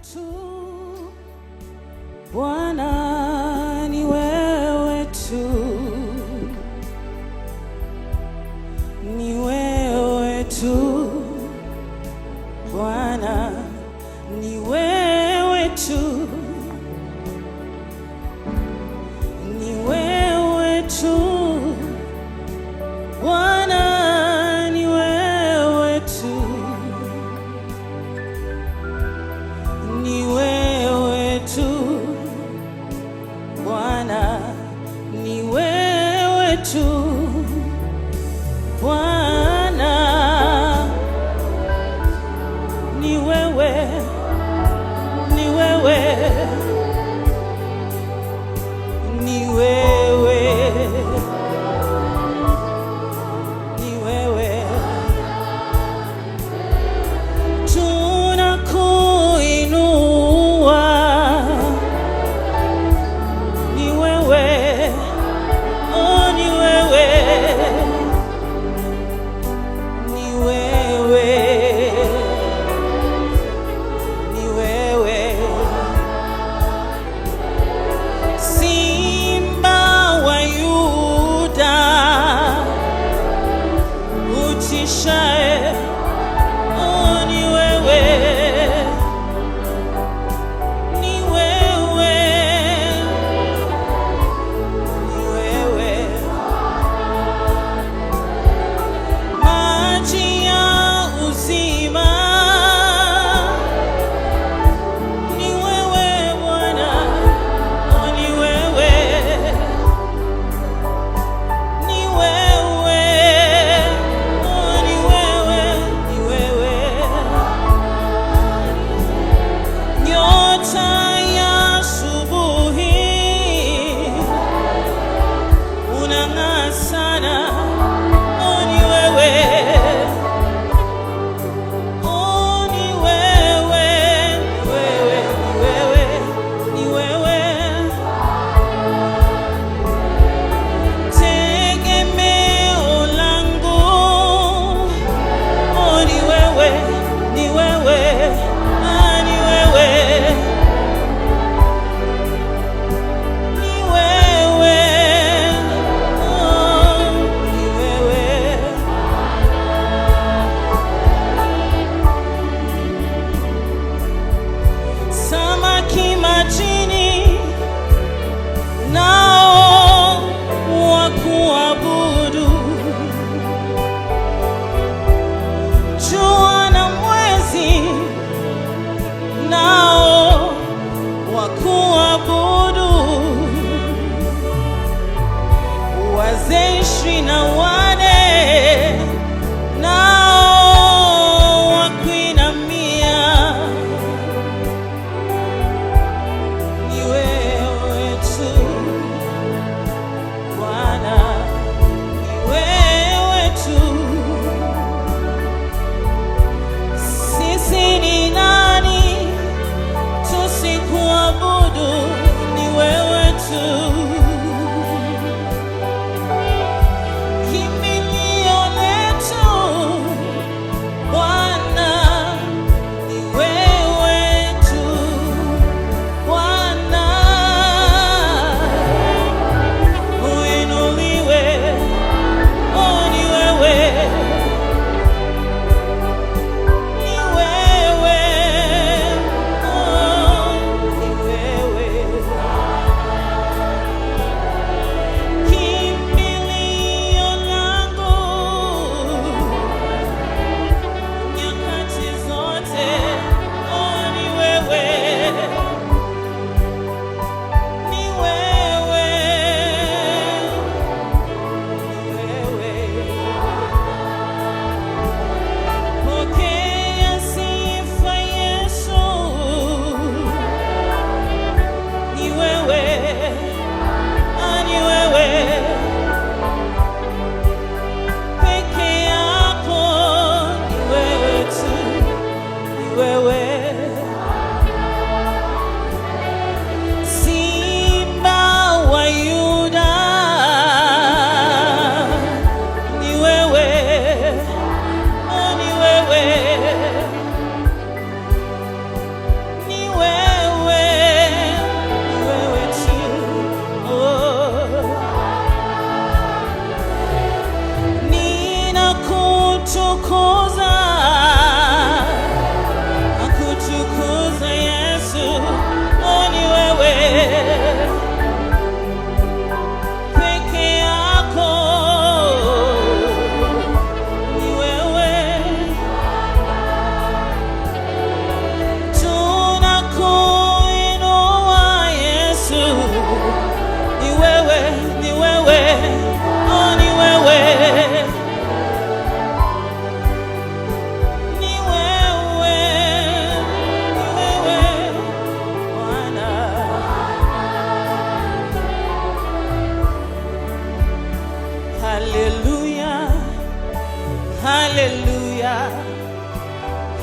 tu Bwana, ni wewe tu, ni wewe tu Bwana, ni wewe tu, ni wewe tu Bwana, ni wewe tu, ni wewe tu Bwana, ni wewe tu Bwana, ni wewe, ni wewe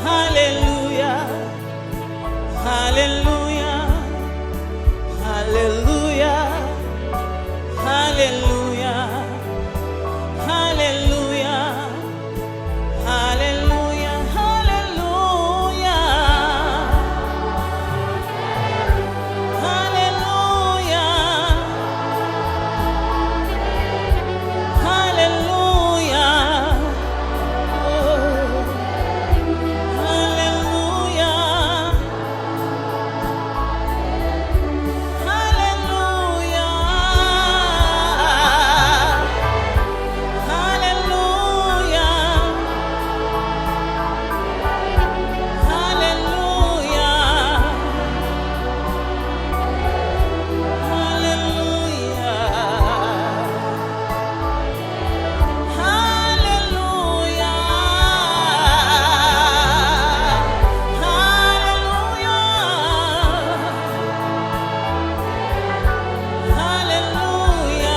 Hallelujah. Hallelujah. Hallelujah. Hallelujah. Hallelujah. Hallelujah. Hallelujah. Hallelujah. Hallelujah.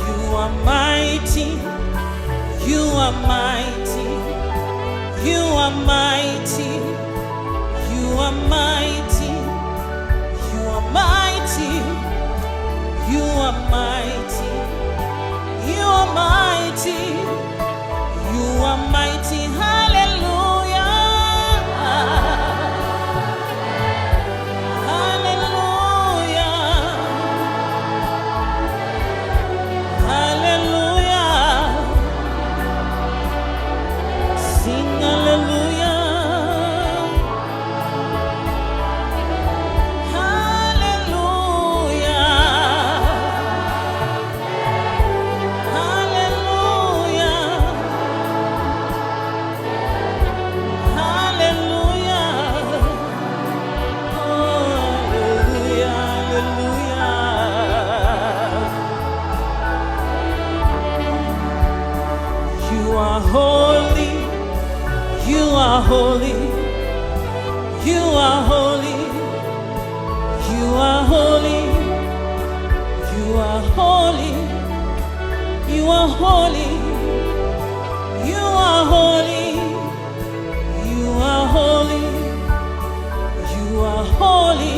You are mighty, you are mighty, you are mighty, you are mighty, you are mighty, you are mighty, you are mighty, hallelujah, hallelujah, hallelujah. Sing hallelujah, hallelujah, hallelujah, hallelujah, hallelujah, hallelujah. You are holy. You are holy, you are holy, you are holy, you are holy, you are holy, you are holy, you are holy, you are holy,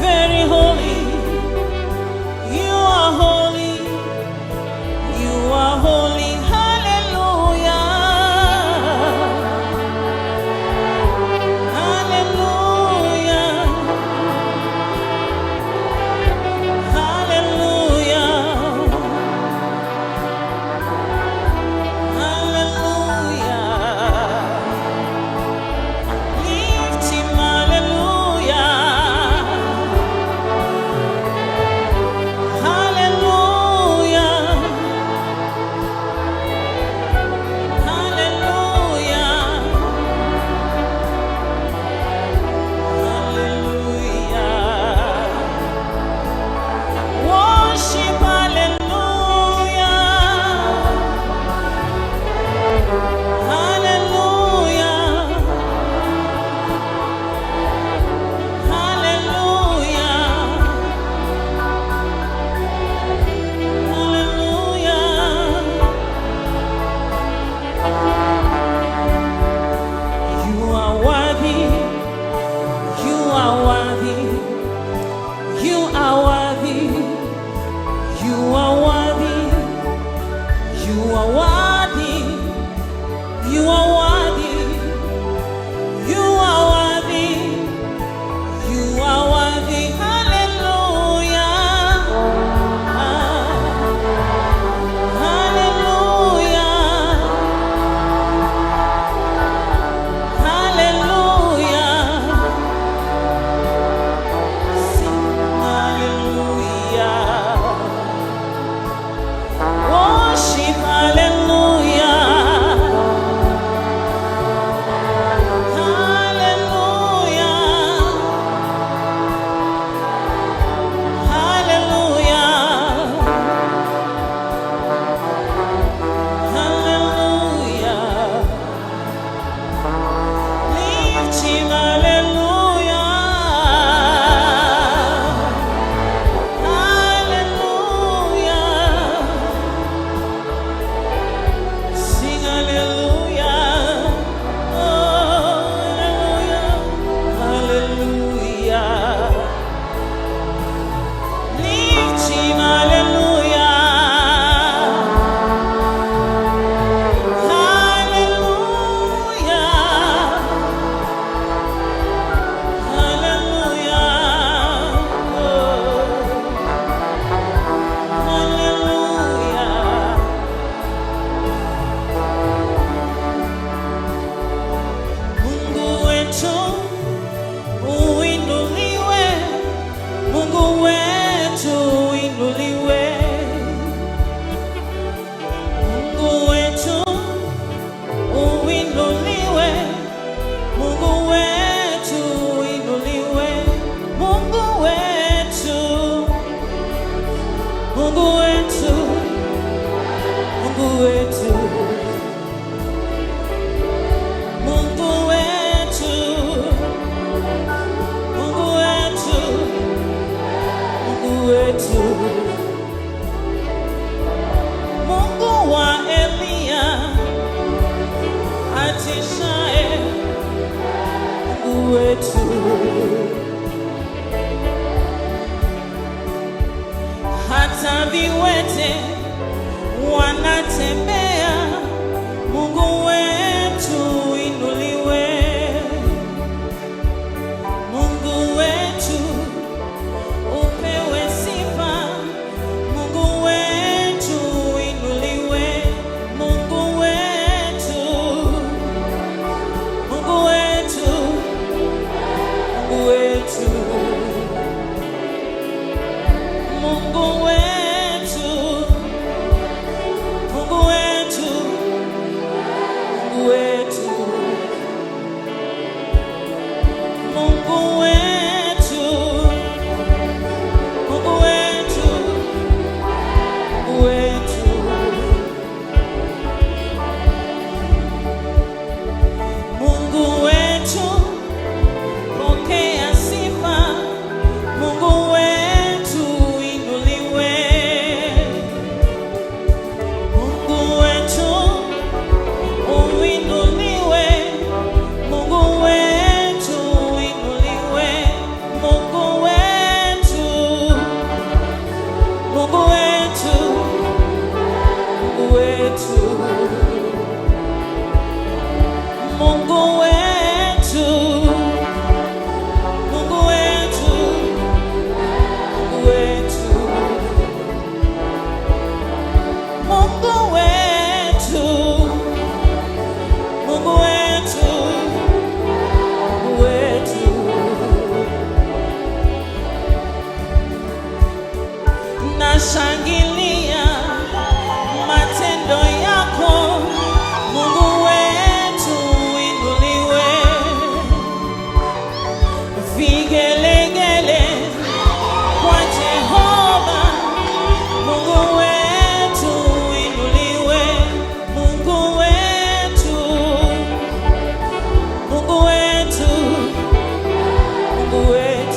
very holy, you are holy, you are holy. Lift him, hallelujah. hata viwete wanatembea. Mungu wetu inuliwe, Mungu wetu upewe sifa, Mungu wetu inuliwe, Mungu wetu, Mungu wetu, Mungu wetu, Mungu wetu. Shangilia matendo yako, Mungu wetu inuliwe. Vigelegele kwa Jehova, Mungu wetu inuliwe, Mungu wetu, Mungu wetu, Mungu wetu.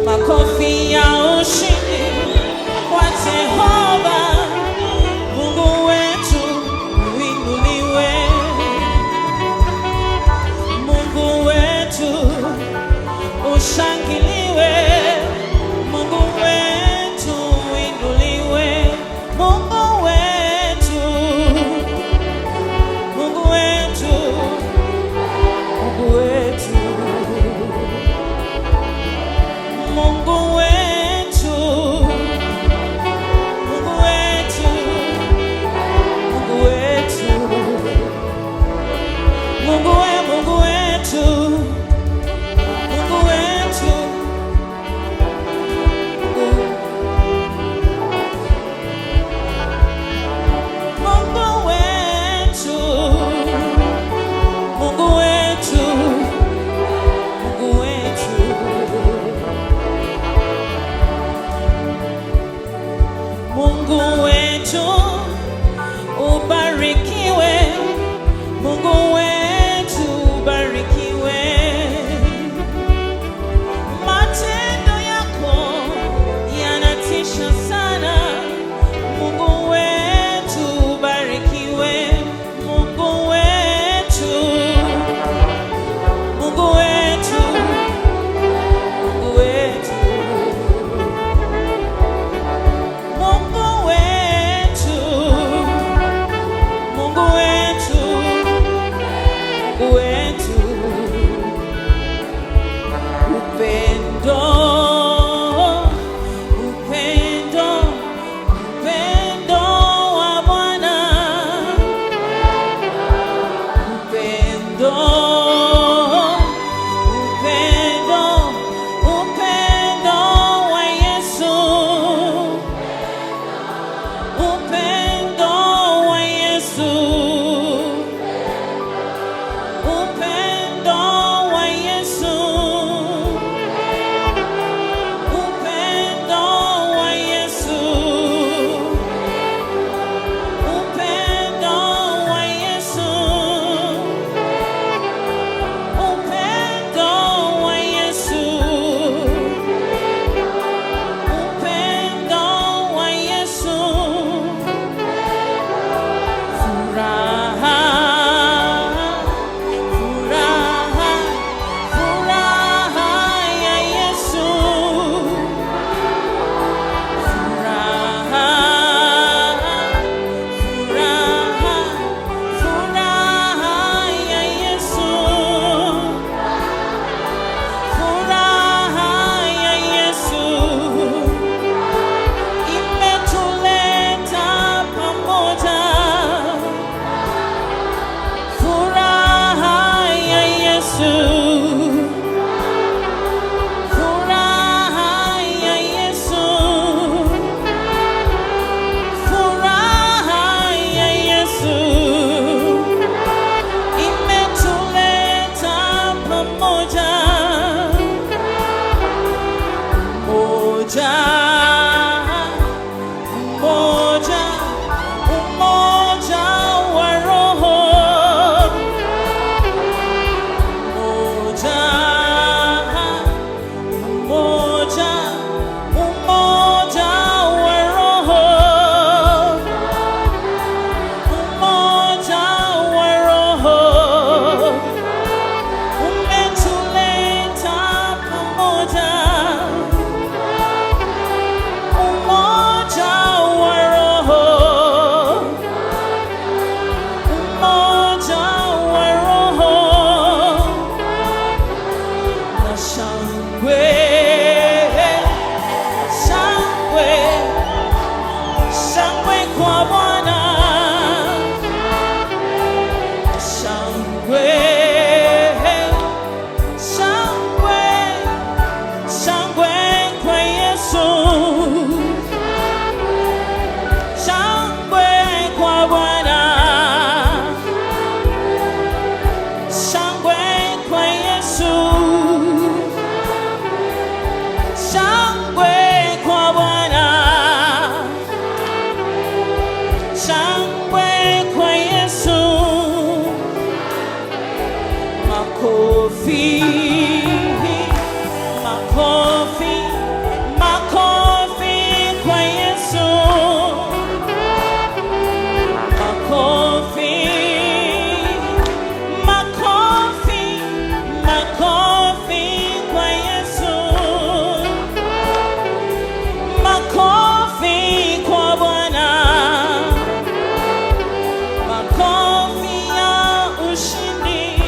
Makofi ya ushindi kwa Jehova, Mungu wetu uinuliwe, Mungu wetu ushangiliwe, Mungu wetu uinuliwe, Mungu wetu, Mungu wetu, Mungu wetu. Mungu wetu, Mungu wetu, Mungu wetu, Mungu wetu, Mungu wetu, Mungu wetu, Mungu wetu, Mungu wetu, Mungu wetu. Mungu wetu ubarikiwe, Mungu wetu ubarikiwe. Matendo yako yanatisha sana, Mungu wetu ubarikiwe, Mungu wetu, Mungu wetu, Mungu wetu. Mungu wetu, Mungu shangwe kwa Yesu, makofi, makofi, makofi kwa Yesu, makofi, makofi, makofi kwa Yesu, makofi kwa Bwana, makofi ya ushindi,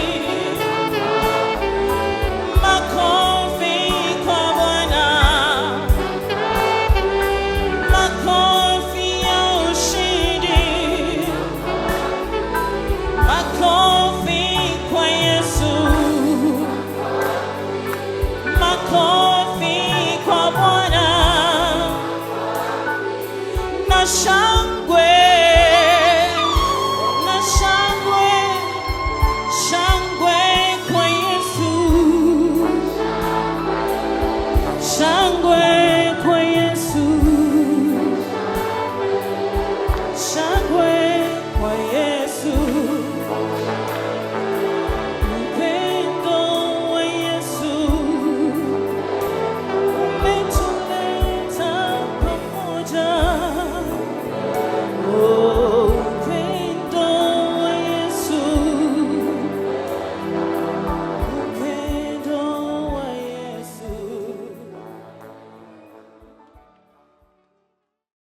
makofi kwa Bwana, makofi ya ushindi, makofi kwa Yesu, makofi kwa Bwana, na shangwe, na shangwe, shangwe kwa Yesu, shangwe